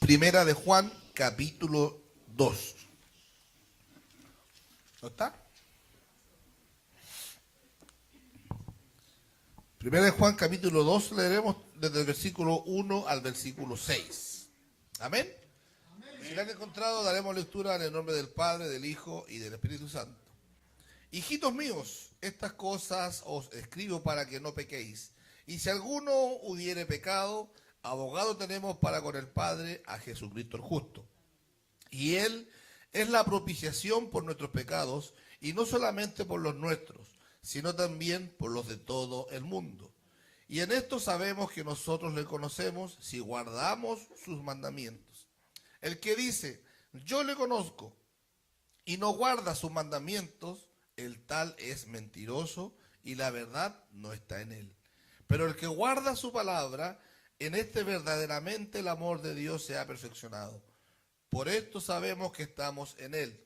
Primera de Juan, capítulo 2. ¿No está? Primera de Juan, capítulo 2, leeremos desde el versículo 1 al versículo 6. ¿Amén? Si la han encontrado, daremos lectura en el nombre del Padre, del Hijo y del Espíritu Santo. Hijitos míos, estas cosas os escribo para que no pequéis. Y si alguno hubiere pecado, abogado tenemos para con el Padre, a Jesucristo el justo. Y Él es la propiciación por nuestros pecados, y no solamente por los nuestros, sino también por los de todo el mundo. Y en esto sabemos que nosotros le conocemos si guardamos sus mandamientos. El que dice, yo le conozco, y no guarda sus mandamientos, el tal es mentiroso, y la verdad no está en él. Pero el que guarda su palabra, en este verdaderamente el amor de Dios se ha perfeccionado. Por esto sabemos que estamos en él.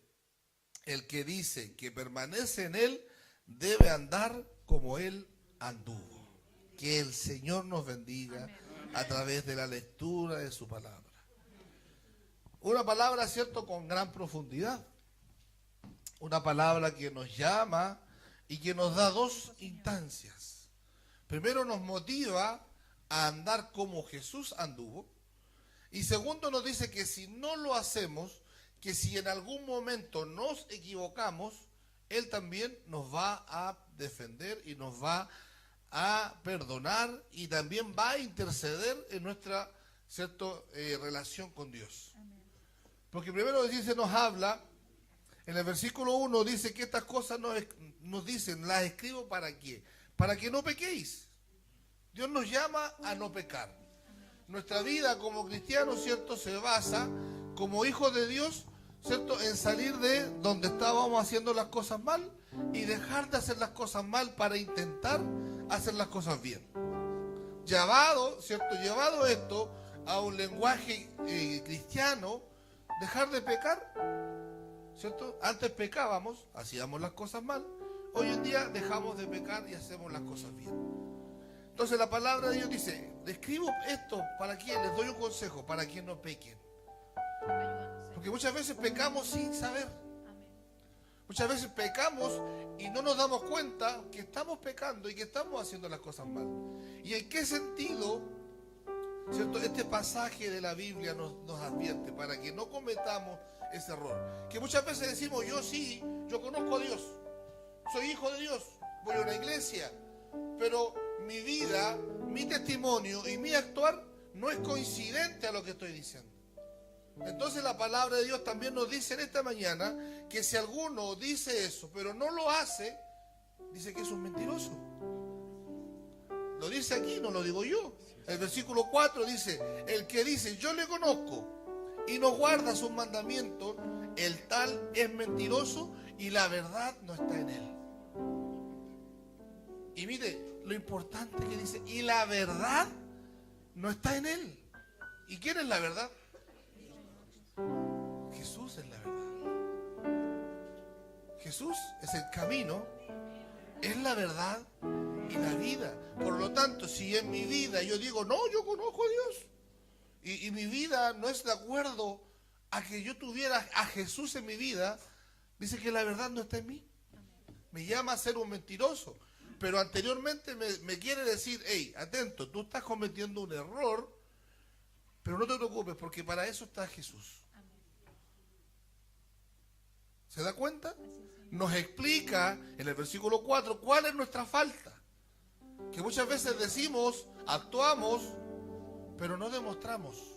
El que dice que permanece en él, debe andar como él anduvo. Que el Señor nos bendiga a través de la lectura de su palabra. Una palabra, cierto, con gran profundidad. Una palabra que nos llama y que nos da dos instancias. Primero nos motiva a andar como Jesús anduvo. Y segundo nos dice que si no lo hacemos, que si en algún momento nos equivocamos, Él también nos va a defender y nos va a perdonar y también va a interceder en nuestra relación con Dios. Amén. Porque primero dice, nos habla, en el versículo 1 dice que estas cosas nos dicen, las escribo para qué, para que no pequéis. Dios nos llama a no pecar. Nuestra vida como cristianos, ¿cierto?, se basa como hijos de Dios, ¿cierto?, en salir de donde estábamos haciendo las cosas mal y dejar de hacer las cosas mal para intentar hacer las cosas bien. Llevado, ¿cierto?, llevado esto a un lenguaje cristiano, dejar de pecar, ¿cierto? Antes pecábamos, hacíamos las cosas mal, hoy en día dejamos de pecar y hacemos las cosas bien. Entonces la palabra de Dios dice, le escribo esto para quién, les doy un consejo, para que no pequen. Porque muchas veces pecamos sin saber. Muchas veces pecamos y no nos damos cuenta que estamos pecando y que estamos haciendo las cosas mal. ¿Y en qué sentido, cierto, este pasaje de la Biblia nos advierte para que no cometamos ese error? Que muchas veces decimos, yo conozco a Dios, soy hijo de Dios, voy a una iglesia, pero mi vida, mi testimonio y mi actuar no es coincidente a lo que estoy diciendo. Entonces la palabra de Dios también nos dice en esta mañana que si alguno dice eso, pero no lo hace, dice que es un mentiroso. Lo dice aquí, no lo digo yo. El versículo 4 dice, el que dice, yo le conozco y no guarda sus mandamientos, el tal es mentiroso y la verdad no está en él. Y mire, lo importante que dice, y la verdad no está en él. ¿Y quién es la verdad? Jesús es la verdad. Jesús es el camino, es la verdad y la vida. Por lo tanto, si en mi vida yo digo, no, yo conozco a Dios, y mi vida no es de acuerdo a que yo tuviera a Jesús en mi vida, dice que la verdad no está en mí. Me llama a ser un mentiroso. Pero anteriormente me quiere decir, hey, atento, tú estás cometiendo un error, pero no te preocupes, porque para eso está Jesús. ¿Se da cuenta? Nos explica en el versículo 4 cuál es nuestra falta. Que muchas veces decimos, actuamos, pero no demostramos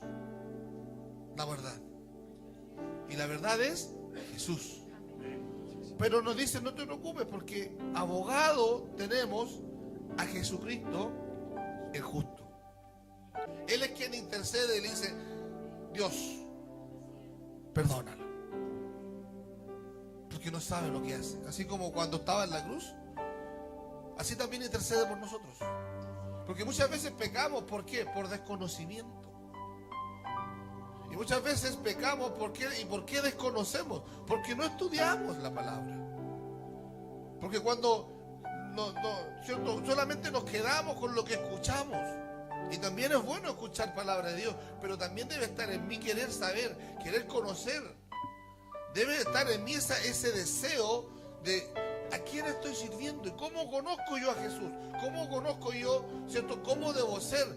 la verdad. Y la verdad es Jesús. Pero nos dice, no te preocupes, porque abogado tenemos a Jesucristo el justo. Él es quien intercede y le dice, Dios, perdónalo. Porque no sabe lo que hace. Así como cuando estaba en la cruz, así también intercede por nosotros. Porque muchas veces pecamos, ¿por qué? Por desconocimiento. Y muchas veces pecamos, ¿por qué? ¿Y por qué desconocemos? Porque no estudiamos la palabra. Porque cuando ¿cierto?, solamente nos quedamos con lo que escuchamos. Y también es bueno escuchar palabra de Dios, pero también debe estar en mí querer saber, querer conocer. Debe estar en mí ese deseo de a quién estoy sirviendo y cómo conozco yo a Jesús, cómo conozco yo, ¿cierto? ¿Cómo debo ser?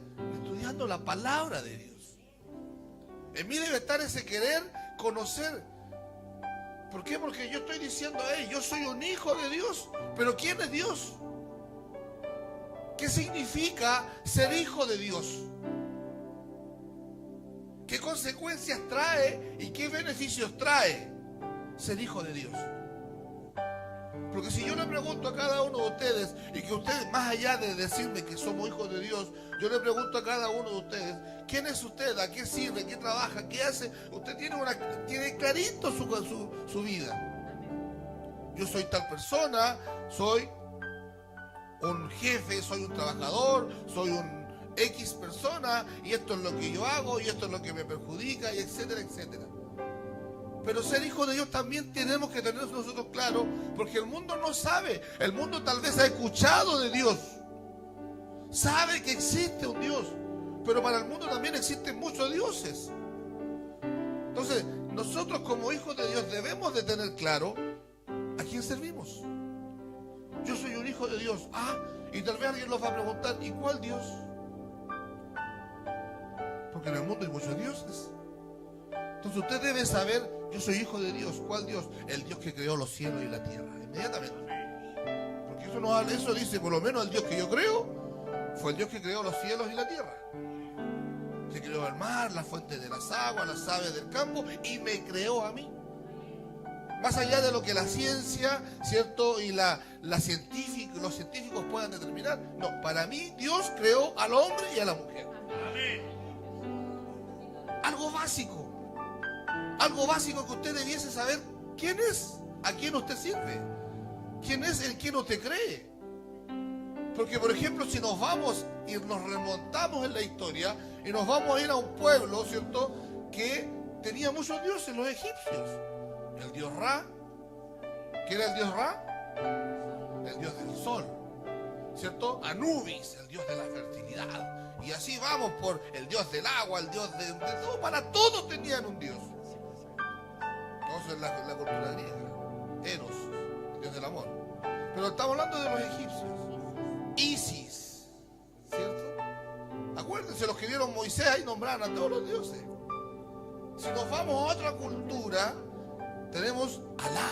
Estudiando la palabra de Dios. En mí debe estar ese querer conocer. ¿Por qué? Porque yo estoy diciendo, yo soy un hijo de Dios, pero ¿quién es Dios? ¿Qué significa ser hijo de Dios? ¿Qué consecuencias trae y qué beneficios trae ser hijo de Dios? Porque si yo le pregunto a cada uno de ustedes, y que ustedes, más allá de decirme que somos hijos de Dios, yo le pregunto a cada uno de ustedes, ¿quién es usted? ¿A qué sirve? ¿Qué trabaja? ¿Qué hace? Usted tiene clarito su vida. Yo soy tal persona, soy un jefe, soy un trabajador, soy un X persona, y esto es lo que yo hago, y esto es lo que me perjudica, y etcétera, etcétera. Pero ser hijo de Dios también tenemos que tener nosotros claro, porque el mundo no sabe. El mundo tal vez ha escuchado de Dios, sabe que existe un Dios, pero para el mundo también existen muchos dioses. Entonces, nosotros como hijos de Dios debemos de tener claro a quién servimos. Yo soy un hijo de Dios. Y tal vez alguien nos va a preguntar, ¿y cuál Dios? Porque en el mundo hay muchos dioses. Entonces usted debe saber, yo soy hijo de Dios. ¿Cuál Dios? El Dios que creó los cielos y la tierra. Inmediatamente. Porque eso dice, por lo menos el Dios que yo creo, fue el Dios que creó los cielos y la tierra. Que creó el mar, la fuente de las aguas, las aves del campo, y me creó a mí. Más allá de lo que la ciencia, ¿cierto? Y los científicos puedan determinar. No, para mí Dios creó al hombre y a la mujer. Algo básico. Algo básico que usted debiese saber. ¿Quién es? ¿A quién usted sirve? ¿Quién es el que usted cree? Porque, por ejemplo, si nos vamos y nos remontamos en la historia y nos vamos a ir a un pueblo, ¿cierto? Que tenía muchos dioses, los egipcios. El dios Ra. ¿Quién era el dios Ra? El dios del sol, ¿cierto? Anubis, el dios de la fertilidad. Y así vamos por el dios del agua, el dios de todo. Para todos tenían un dios. Entonces la cultura griega. Eros, el dios del amor. Pero estamos hablando de los egipcios. Isis, ¿cierto? Acuérdense, los que vieron Moisés ahí nombraron a todos los dioses. Si nos vamos a otra cultura, tenemos Alá,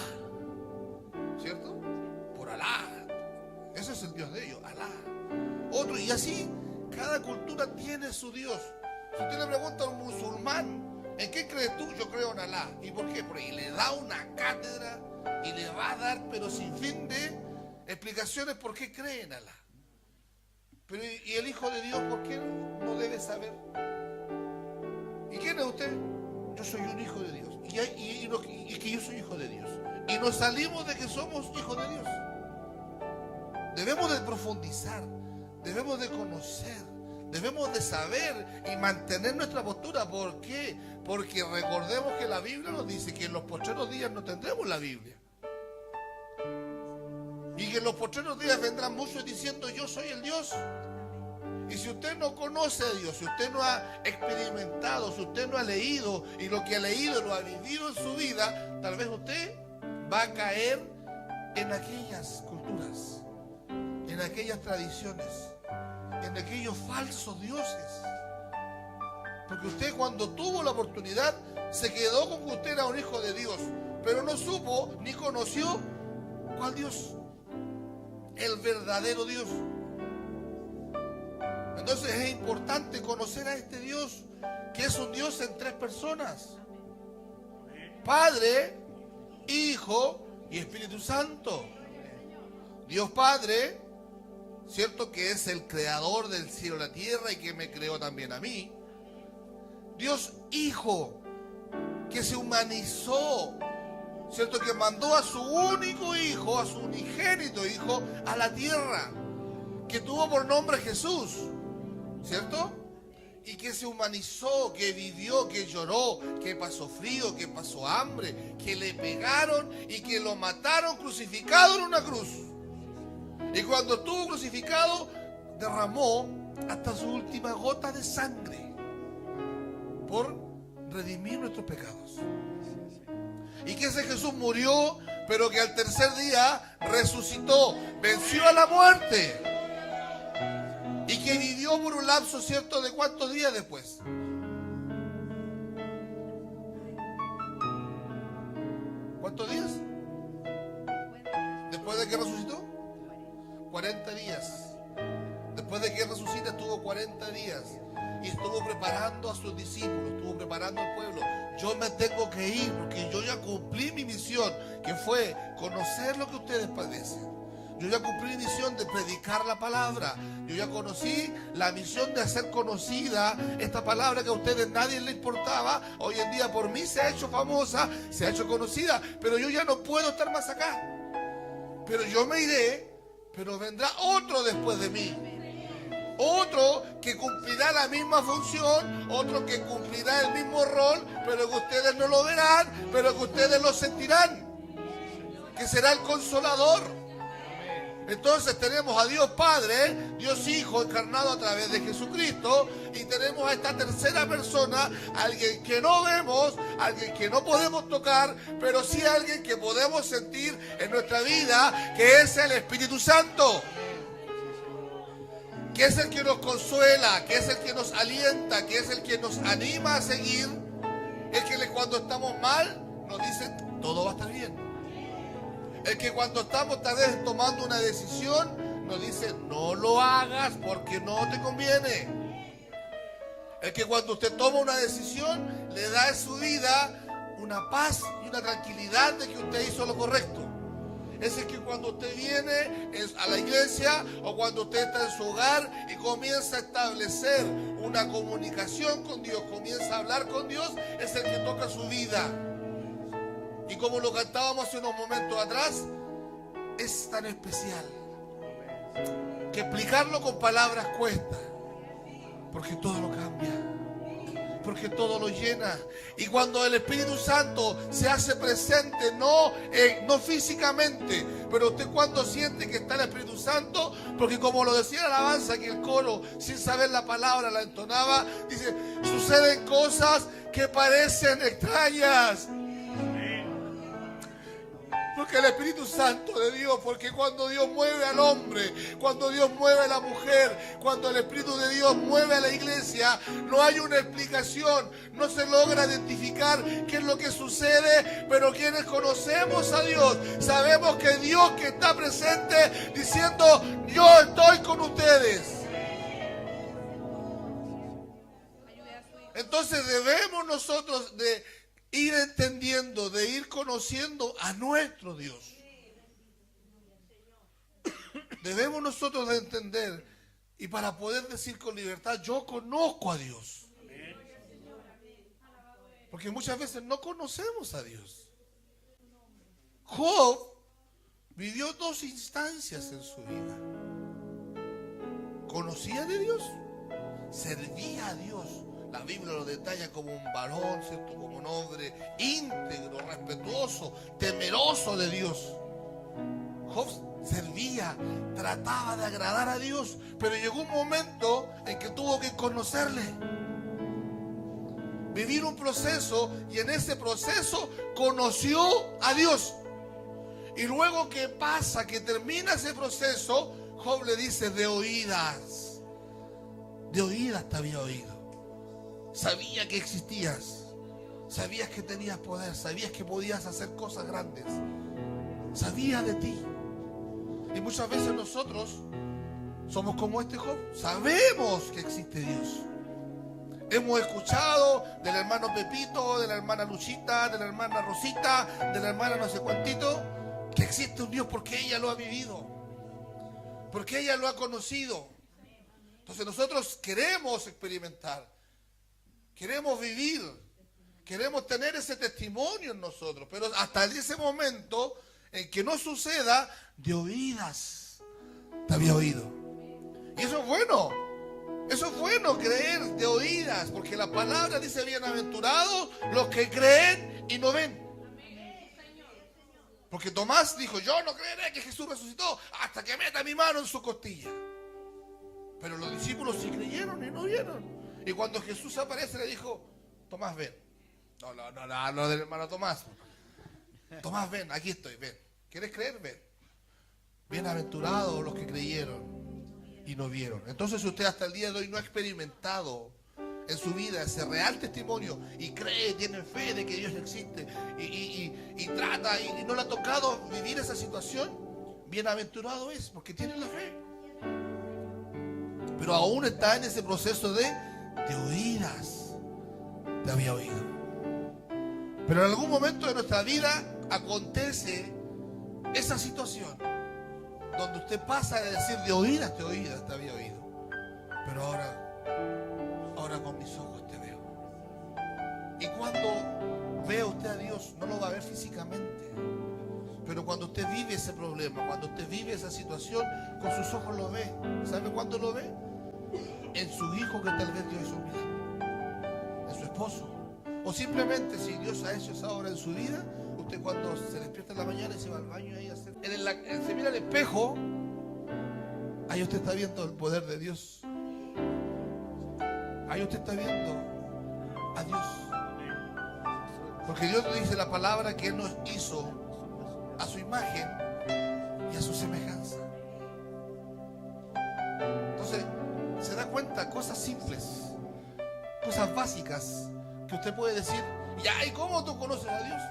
¿cierto? Por Alá. Ese es el Dios de ellos, Alá. Otro, y así, cada cultura tiene su Dios. Si usted le pregunta a un musulmán, ¿en qué crees tú? Yo creo en Alá. ¿Y por qué? Porque le da una cátedra y le va a dar, pero sin fin de explicaciones por qué cree en Alá. Pero, ¿y el Hijo de Dios por qué no debe saber? ¿Y quién es usted? Yo soy un hijo de Dios. Y que yo soy hijo de Dios. Y nos salimos de que somos hijos de Dios. Debemos de profundizar, debemos de conocer, debemos de saber y mantener nuestra postura. ¿Por qué? Porque recordemos que la Biblia nos dice que en los postreros días no tendremos la Biblia. Y que en los postreros días vendrán muchos diciendo, yo soy el Dios. Y si usted no conoce a Dios, si usted no ha experimentado, si usted no ha leído, y lo que ha leído lo ha vivido en su vida, tal vez usted va a caer en aquellas culturas, en aquellas tradiciones, en aquellos falsos dioses. Porque usted, cuando tuvo la oportunidad, se quedó con que usted era un hijo de Dios, pero no supo ni conoció cuál Dios, el verdadero Dios. Entonces es importante conocer a este Dios, que es un Dios en tres personas: Padre, Hijo y Espíritu Santo. Dios Padre, cierto, que es el creador del cielo y la tierra y que me creó también a mí. Dios Hijo, que se humanizó, cierto, que mandó a su único hijo, a su unigénito hijo, a la tierra, que tuvo por nombre Jesús, ¿cierto? Y que se humanizó, que vivió, que lloró, que pasó frío, que pasó hambre, que le pegaron y que lo mataron crucificado en una cruz. Y cuando estuvo crucificado, derramó hasta su última gota de sangre por redimir nuestros pecados. Y que ese Jesús murió, pero que al tercer día resucitó, venció a la muerte. Y que vivió por un lapso, ¿cierto?, de ¿cuántos días después? ¿Cuántos días? Después de que resucitó, 40 días. Después de que resucita estuvo 40 días y estuvo preparando a sus discípulos, estuvo preparando al pueblo. Yo me tengo que ir porque yo ya cumplí mi misión, que fue conocer lo que ustedes padecen. Yo ya cumplí mi misión de predicar la palabra. Yo ya conocí la misión de hacer conocida esta palabra que a ustedes nadie le importaba. Hoy en día por mí se ha hecho famosa, se ha hecho conocida, pero yo ya no puedo estar más acá. Pero yo me iré, pero vendrá otro después de mí. Otro que cumplirá la misma función, otro que cumplirá el mismo rol, pero que ustedes no lo verán, pero que ustedes lo sentirán, que será el Consolador. Entonces tenemos a Dios Padre, Dios Hijo encarnado a través de Jesucristo, y tenemos a esta tercera persona, alguien que no vemos, alguien que no podemos tocar, pero sí alguien que podemos sentir en nuestra vida, que es el Espíritu Santo, que es el que nos consuela, que es el que nos alienta, que es el que nos anima a seguir, el que cuando estamos mal nos dice todo va a estar bien. El que cuando estamos tal vez tomando una decisión nos dice no lo hagas porque no te conviene. El que cuando usted toma una decisión le da en su vida una paz y una tranquilidad de que usted hizo lo correcto. Es el que cuando usted viene a la iglesia o cuando usted está en su hogar y comienza a establecer una comunicación con Dios, comienza a hablar con Dios, es el que toca su vida. Y como lo cantábamos hace unos momentos atrás, es tan especial que explicarlo con palabras cuesta, porque todo lo cambia, porque todo lo llena. Y cuando el Espíritu Santo se hace presente, no físicamente, pero usted cuando siente que está el Espíritu Santo, porque como lo decía la alabanza, que el coro sin saber la palabra la entonaba, dice, suceden cosas que parecen extrañas. Porque el Espíritu Santo de Dios, porque cuando Dios mueve al hombre, cuando Dios mueve a la mujer, cuando el Espíritu de Dios mueve a la iglesia, no hay una explicación, no se logra identificar qué es lo que sucede, pero quienes conocemos a Dios, sabemos que Dios que está presente diciendo, yo estoy con ustedes. Entonces debemos nosotros de ir entendiendo, de ir conociendo a nuestro Dios. Debemos nosotros de entender y para poder decir con libertad, yo conozco a Dios. Porque muchas veces no conocemos a Dios. Job vivió 2 instancias en su vida. Conocía de Dios, servía a Dios. La Biblia lo detalla como un varón, ¿cierto? Como un hombre íntegro, respetuoso, temeroso de Dios. Job servía, trataba de agradar a Dios, pero llegó un momento en que tuvo que conocerle. Vivir un proceso y en ese proceso conoció a Dios. Y luego que pasa, que termina ese proceso, Job le dice de oídas te había oído. Sabía que existías, sabías que tenías poder, sabías que podías hacer cosas grandes, sabía de ti. Y muchas veces nosotros somos como este Job, sabemos que existe Dios. Hemos escuchado del hermano Pepito, de la hermana Luchita, de la hermana Rosita, de la hermana no sé cuántito, que existe un Dios porque ella lo ha vivido, porque ella lo ha conocido. Entonces nosotros queremos experimentar, queremos vivir, queremos tener ese testimonio en nosotros, pero hasta ese momento en que no suceda, de oídas te había oído. Y eso es bueno creer de oídas, porque la palabra dice bienaventurados los que creen y no ven. Porque Tomás dijo, yo no creeré que Jesús resucitó hasta que meta mi mano en su costilla. Pero los discípulos sí creyeron y no vieron. Y cuando Jesús aparece le dijo, Tomás, ven. No del hermano Tomás. Tomás, ven, aquí estoy, ven. ¿Quieres creer? Ven. Bienaventurados los que creyeron y no vieron. Entonces usted hasta el día de hoy no ha experimentado en su vida ese real testimonio y cree, tiene fe de que Dios existe y trata y no le ha tocado vivir esa situación. Bienaventurado es porque tiene la fe. Pero aún está en ese proceso de oídas. Te había oído. Pero en algún momento de nuestra vida acontece esa situación donde usted pasa de decir de oídas te había oído. Pero ahora con mis ojos te veo. Y cuando ve usted a Dios, no lo va a ver físicamente. Pero cuando usted vive ese problema, cuando usted vive esa situación, con sus ojos lo ve. ¿Sabe cuándo lo ve? En su hijo que tal vez Dios hizo un milagro. En su esposo. O simplemente si Dios ha hecho esa obra en su vida, usted cuando se despierta en la mañana y se va al baño y se mira al espejo, ahí usted está viendo el poder de Dios. Ahí usted está viendo a Dios. Porque Dios dice la palabra que Él nos hizo a su imagen y a su semejanza. Entonces, se da cuenta, cosas simples, cosas básicas que usted puede decir, ¿y cómo tú conoces a Dios?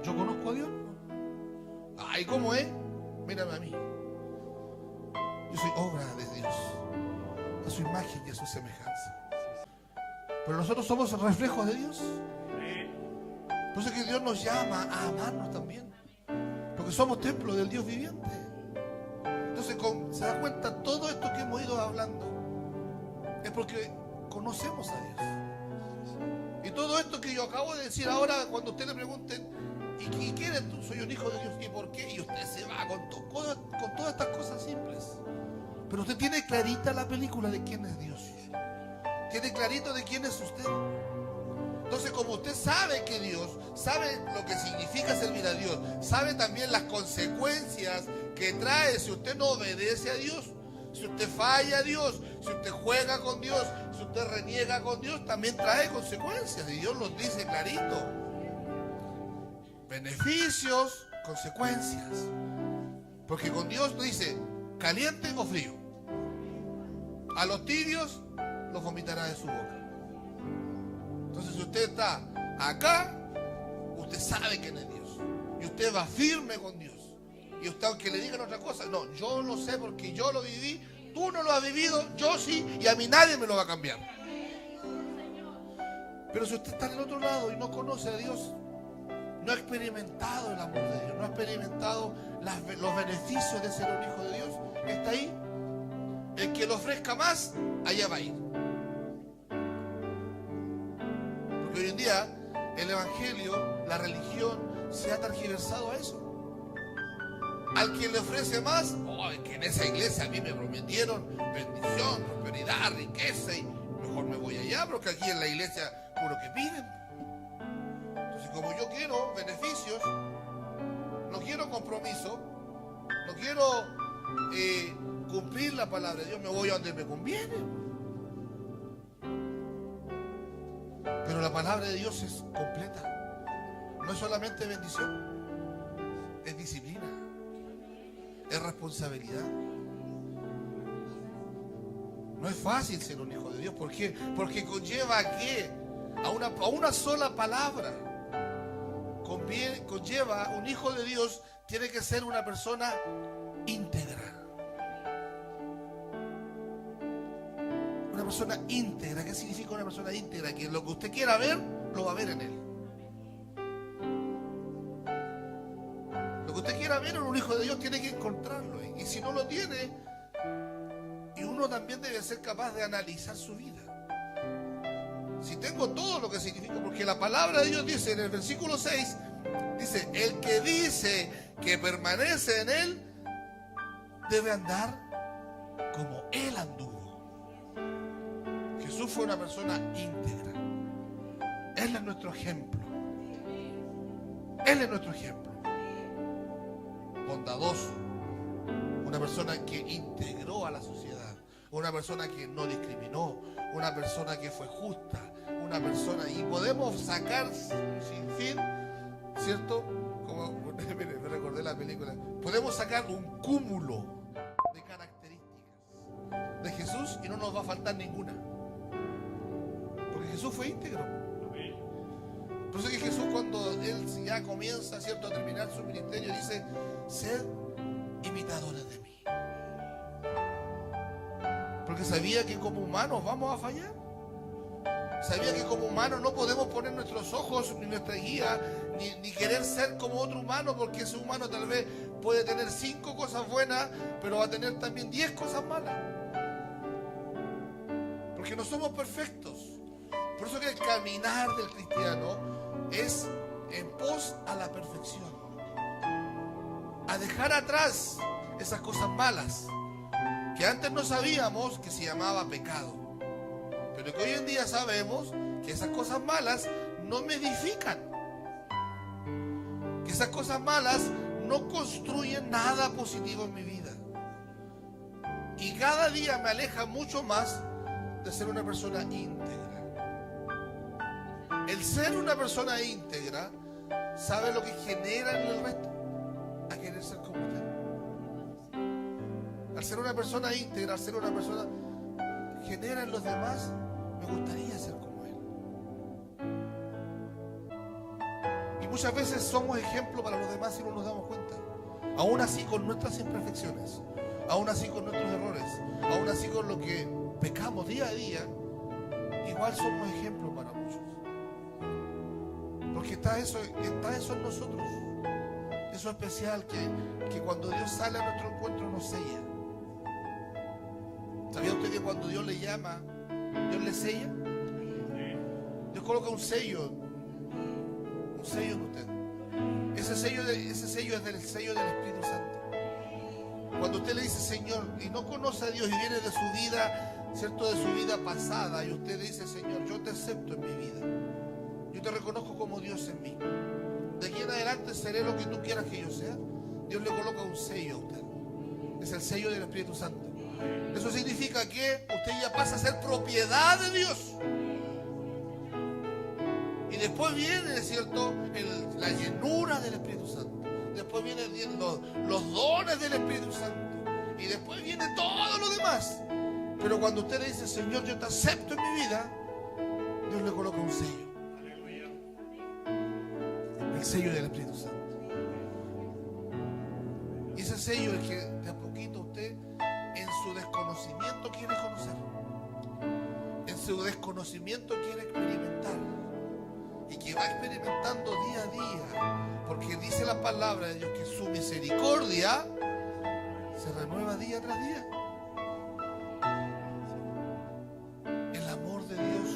Yo conozco a Dios. ¿Y cómo es? Mírame a mí. Yo soy obra de Dios, a su imagen y a su semejanza. Pero nosotros somos el reflejo de Dios. Por eso es que Dios nos llama a amarnos también, porque somos templo del Dios viviente. Entonces se da cuenta, todo esto que hemos ido hablando es porque conocemos a Dios. Y todo esto que yo acabo de decir ahora, cuando usted le pregunten, ¿y quién eres tú? Soy un hijo de Dios. ¿Y por qué? Y usted se va con todas estas cosas simples. Pero usted tiene clarita la película de quién es Dios. Tiene clarito de quién es usted. Entonces, como usted sabe que Dios, sabe lo que significa servir a Dios, sabe también las consecuencias que trae si usted no obedece a Dios, si usted falla a Dios, si usted juega con Dios, si usted reniega con Dios, también trae consecuencias. Y Dios los dice clarito. Beneficios, consecuencias. Porque con Dios dice, caliente o frío. A los tibios los vomitará de su boca. Entonces, si usted está acá, usted sabe quién es Dios. Y usted va firme con Dios. Y usted, aunque le digan otra cosa, no, yo lo sé porque yo lo viví, tú no lo has vivido, yo sí, y a mí nadie me lo va a cambiar. Pero si usted está en el otro lado y no conoce a Dios, no ha experimentado el amor de Dios, no ha experimentado los beneficios de ser un hijo de Dios, está ahí. El que lo ofrezca más, allá va a ir. Porque hoy en día el evangelio, la religión, se ha tergiversado a eso. Al que le ofrece más, que en esa iglesia a mí me prometieron bendición, prosperidad, riqueza, y mejor me voy allá, porque aquí en la iglesia puro que piden. Entonces, como yo quiero beneficios, no quiero compromiso, no quiero cumplir la palabra de Dios, me voy a donde me conviene. Pero la palabra de Dios es completa. No es solamente bendición, es disciplina, es responsabilidad. No es fácil ser un hijo de Dios. ¿Por qué? Porque conlleva ¿a qué? A una sola palabra. Conlleva, un hijo de Dios tiene que ser una persona íntegra. Una persona íntegra. ¿Qué significa una persona íntegra? Que lo que usted quiera ver, lo va a ver en él. Lo que usted quiera ver en un hijo de Dios tiene que encontrarlo. Y si no lo tiene, y uno también debe ser capaz de analizar su vida. Si tengo todo lo que significa, porque la palabra de Dios dice en el versículo 6, dice, el que dice que permanece en él, debe andar como él anduvo. Jesús fue una persona íntegra. Él es nuestro ejemplo. Él es nuestro ejemplo. Bondadoso, una persona que integró a la sociedad, una persona que no discriminó, una persona que fue justa, una persona, y podemos sacar sin fin, ¿cierto? Como mire, me recordé la película, podemos sacar un cúmulo de características de Jesús y no nos va a faltar ninguna, porque Jesús fue íntegro. Por eso que Jesús, cuando Él ya comienza, ¿cierto?, a terminar su ministerio, dice: sed imitadores de mí. Porque sabía que como humanos vamos a fallar. Sabía que como humanos no podemos poner nuestros ojos ni nuestra guía, ni querer ser como otro humano, porque ese humano tal vez puede tener 5 cosas buenas, pero va a tener también 10 cosas malas. Porque no somos perfectos. Por eso que el caminar del cristiano es en pos a la perfección, a dejar atrás esas cosas malas que antes no sabíamos que se llamaba pecado, pero que hoy en día sabemos que esas cosas malas no me edifican, que esas cosas malas no construyen nada positivo en mi vida, y cada día me aleja mucho más de ser una persona íntegra. El ser una persona íntegra, ¿sabe lo que genera en el resto? A querer ser como usted. Al ser una persona íntegra, al ser una persona, genera en los demás: me gustaría ser como él. Y muchas veces somos ejemplo para los demás y no nos damos cuenta. Aún así con nuestras imperfecciones, aún así con nuestros errores, aún así con lo que pecamos día a día, igual somos ejemplo para muchos. Porque está eso en nosotros. Eso especial que cuando Dios sale a nuestro encuentro nos sella. ¿Sabía usted que cuando Dios le llama, Dios le sella? Dios coloca un sello en usted. Ese sello es del sello del Espíritu Santo. Cuando usted le dice Señor y no conoce a Dios y viene de su vida, ¿cierto?, de su vida pasada, y usted le dice: Señor, yo te acepto en mi vida. Yo te reconozco como Dios en mí. De aquí en adelante seré lo que tú quieras que yo sea. Dios le coloca un sello a usted. Es el sello del Espíritu Santo. Eso significa que usted ya pasa a ser propiedad de Dios. Y después viene, ¿cierto?, la llenura del Espíritu Santo. Después vienen los dones del Espíritu Santo. Y después viene todo lo demás. Pero cuando usted le dice: Señor, yo te acepto en mi vida, Dios le coloca un sello. El sello del Espíritu Santo. Y ese sello es que de a poquito usted, en su desconocimiento, quiere conocer. En su desconocimiento quiere experimentar. Y que va experimentando día a día. Porque dice la palabra de Dios que su misericordia se renueva día tras día. El amor de Dios,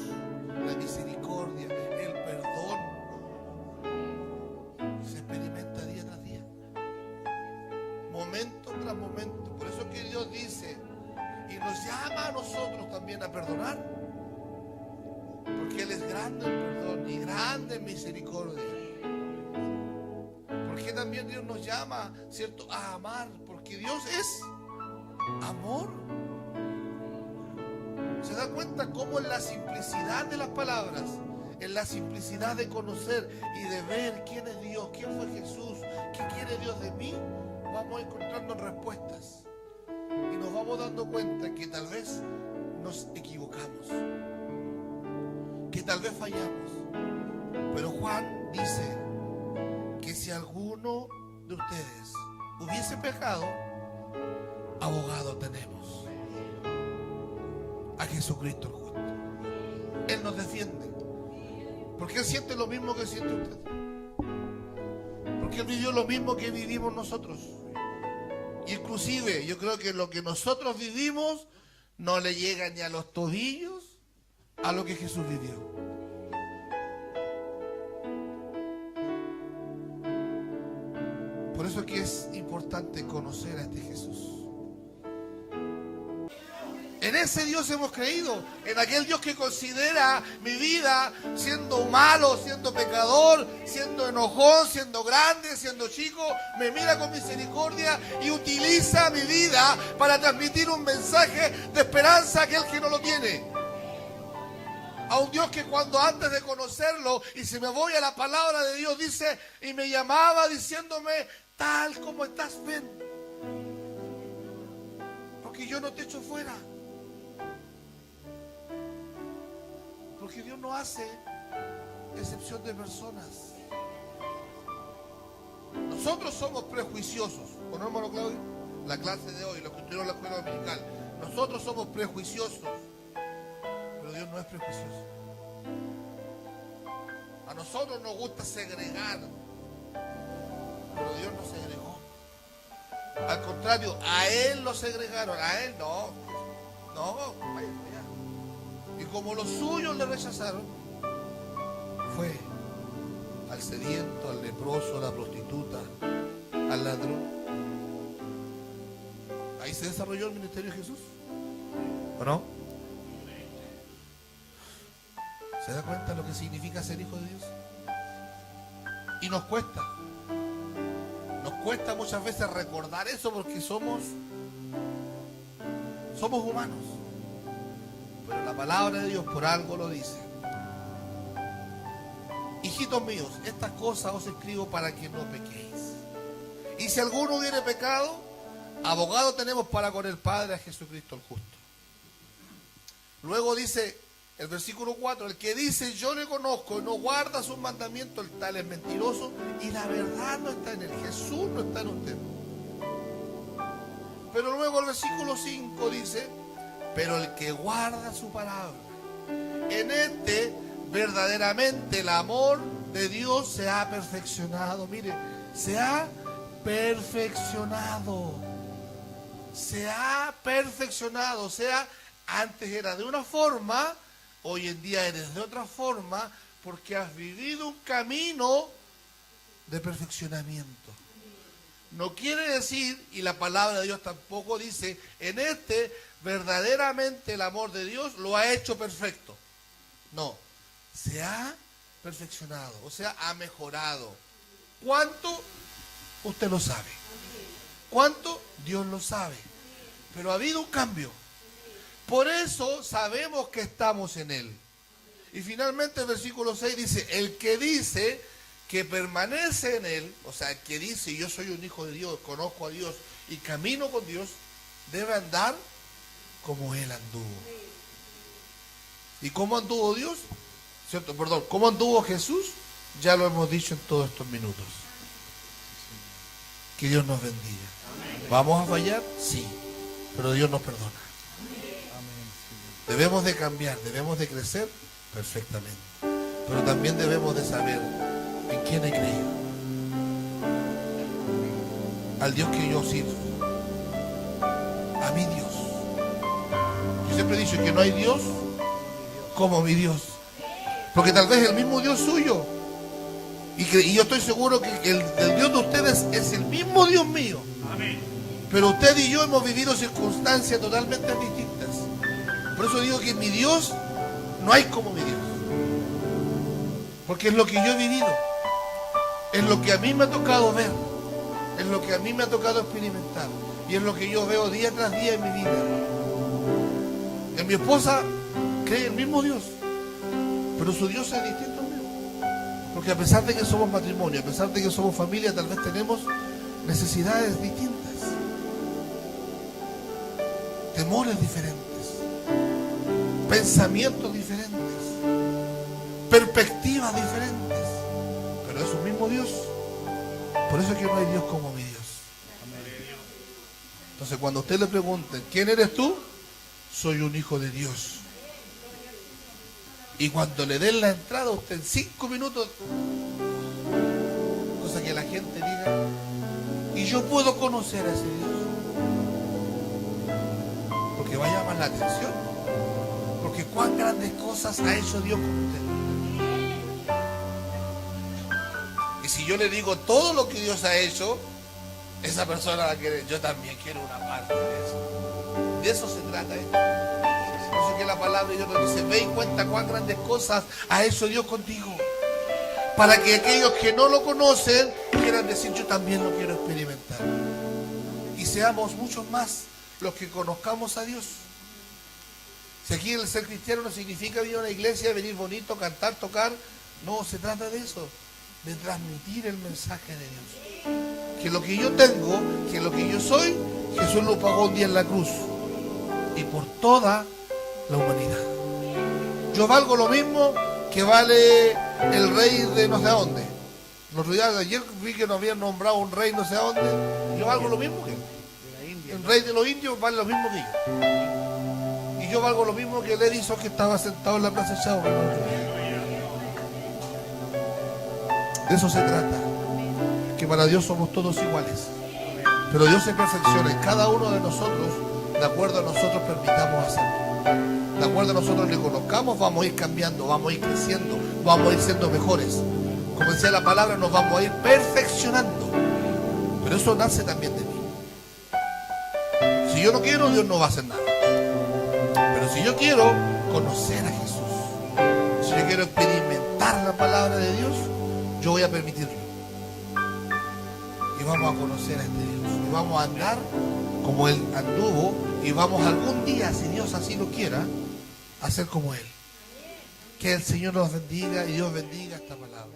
la misericordia, el perdón, se experimenta día tras día, momento tras momento. Por eso que Dios dice y nos llama a nosotros también a perdonar, porque Él es grande en perdón y grande en misericordia. Porque también Dios nos llama, ¿cierto?, a amar, porque Dios es amor. ¿Se da cuenta cómo en la simplicidad de las palabras, en la simplicidad de conocer y de ver quién es Dios, quién fue Jesús, qué quiere Dios de mí, vamos encontrando respuestas? Y nos vamos dando cuenta que tal vez nos equivocamos, que tal vez fallamos. Pero Juan dice que si alguno de ustedes hubiese pecado, abogado tenemos: a Jesucristo el justo. Él nos defiende. Porque Él siente lo mismo que siente usted. Porque Él vivió lo mismo que vivimos nosotros. Inclusive yo creo que lo que nosotros vivimos no le llega ni a los tobillos a lo que Jesús vivió. Por eso que es importante conocer a este Jesús. En ese Dios hemos creído, en aquel Dios que considera mi vida siendo malo, siendo pecador, siendo enojón, siendo grande, siendo chico, me mira con misericordia y utiliza mi vida para transmitir un mensaje de esperanza a aquel que no lo tiene. A un Dios que cuando antes de conocerlo, y si me voy a la palabra de Dios, dice, y me llamaba diciéndome, tal como estás, ven. Porque yo no te echo fuera. Porque Dios no hace excepción de personas. Nosotros somos prejuiciosos. ¿O no, hermano Claudio? La clase de hoy, los que estuvieron en la escuela dominical. Nosotros somos prejuiciosos. Pero Dios no es prejuicioso. A nosotros nos gusta segregar. Pero Dios no segregó. Al contrario, a Él lo segregaron. A Él no. No, vaya allá. Y como los suyos le rechazaron, fue al sediento, al leproso, a la prostituta, al ladrón. Ahí se desarrolló el ministerio de Jesús. ¿O no? ¿Se da cuenta lo que significa ser hijo de Dios? Y nos cuesta. Nos cuesta muchas veces recordar eso porque somos humanos. Pero la palabra de Dios por algo lo dice. Hijitos míos, estas cosas os escribo para que no pequéis. Y si alguno hubiere pecado, abogado tenemos para con el Padre, a Jesucristo el justo. Luego dice el versículo 4, el que dice yo le conozco y no guarda sus mandamientos, el tal es mentiroso y la verdad no está en él. Jesús no está en usted. Pero luego el versículo 5 dice, pero el que guarda su palabra, en este verdaderamente el amor de Dios se ha perfeccionado. Mire, se ha perfeccionado. Se ha perfeccionado. O sea, antes era de una forma, hoy en día eres de otra forma, porque has vivido un camino de perfeccionamiento. No quiere decir, y la palabra de Dios tampoco dice, en este verdaderamente el amor de Dios lo ha hecho perfecto. No, se ha perfeccionado, o sea, ha mejorado. ¿Cuánto? Usted lo sabe. ¿Cuánto? Dios lo sabe. Pero ha habido un cambio. Por eso sabemos que estamos en Él. Y finalmente el versículo 6 dice, el que dice que permanece en Él, o sea, el que dice yo soy un hijo de Dios, conozco a Dios y camino con Dios, debe andar como Él anduvo. ¿Y cómo anduvo Dios? ¿Cierto? Perdón, ¿cómo anduvo Jesús? Ya lo hemos dicho en todos estos minutos. Que Dios nos bendiga. ¿Vamos a fallar? Sí, pero Dios nos perdona. Debemos de cambiar, debemos de crecer perfectamente. Pero también debemos de saber en quién he creído. Al Dios que yo sirvo. A mi Dios. Yo siempre he dicho que no hay Dios como mi Dios. Porque tal vez el mismo Dios suyo. Y yo estoy seguro que el Dios de ustedes es el mismo Dios mío. Pero usted y yo hemos vivido circunstancias totalmente distintas. Por eso digo que mi Dios no hay como mi Dios. Porque es lo que yo he vivido. Es lo que a mí me ha tocado ver. Es lo que a mí me ha tocado experimentar. Y es lo que yo veo día tras día en mi vida. En mi esposa cree el mismo Dios. Pero su Dios es distinto al mío. Porque a pesar de que somos matrimonio, a pesar de que somos familia, tal vez tenemos necesidades distintas. Temores diferentes. Pensamientos diferentes. Perspectivas diferentes. Pero es un mismo Dios. Por eso es que no hay Dios como mi Dios. Entonces cuando usted le pregunte, ¿quién eres tú? Soy un hijo de Dios. Y cuando le den la entrada a usted en 5 minutos, cosa que la gente diga, y yo puedo conocer a ese Dios. Porque va a llamar la atención. Porque cuán grandes cosas ha hecho Dios con usted. Y si yo le digo todo lo que Dios ha hecho, esa persona va a querer, yo también quiero una parte de eso. De eso se trata esto. Por eso que la palabra de Dios nos dice, ve y cuenta cuán grandes cosas ha hecho Dios contigo. Para que aquellos que no lo conocen quieran decir, yo también lo quiero experimentar. Y seamos muchos más los que conozcamos a Dios. Si aquí el ser cristiano no significa venir a una iglesia, venir bonito, cantar, tocar. No, se trata de eso, de transmitir el mensaje de Dios. Que lo que yo tengo, que lo que yo soy, Jesús lo pagó un día en la cruz. Y por toda la humanidad. Yo valgo lo mismo que vale el rey de no sé dónde. Los días de ayer vi que nos habían nombrado un rey no sé dónde. Yo valgo lo mismo que él. El rey de los indios vale lo mismo que yo. Y yo valgo lo mismo que el Edison que estaba sentado en la plaza de Chao. De eso se trata. Que para Dios somos todos iguales. Pero Dios se perfecciona en cada uno de nosotros de acuerdo a nosotros permitamos hacerlo. De acuerdo a nosotros le conozcamos, vamos a ir cambiando, vamos a ir creciendo, vamos a ir siendo mejores. Como decía la palabra, nos vamos a ir perfeccionando. Pero eso nace también de mí. Si yo no quiero, Dios no va a hacer nada. Pero si yo quiero conocer a Jesús, si yo quiero experimentar la palabra de Dios, yo voy a permitirlo. Y vamos a conocer a este Dios. Y vamos a andar como Él anduvo. Y vamos algún día, si Dios así lo quiera, a ser como Él. Que el Señor nos bendiga y Dios bendiga esta palabra.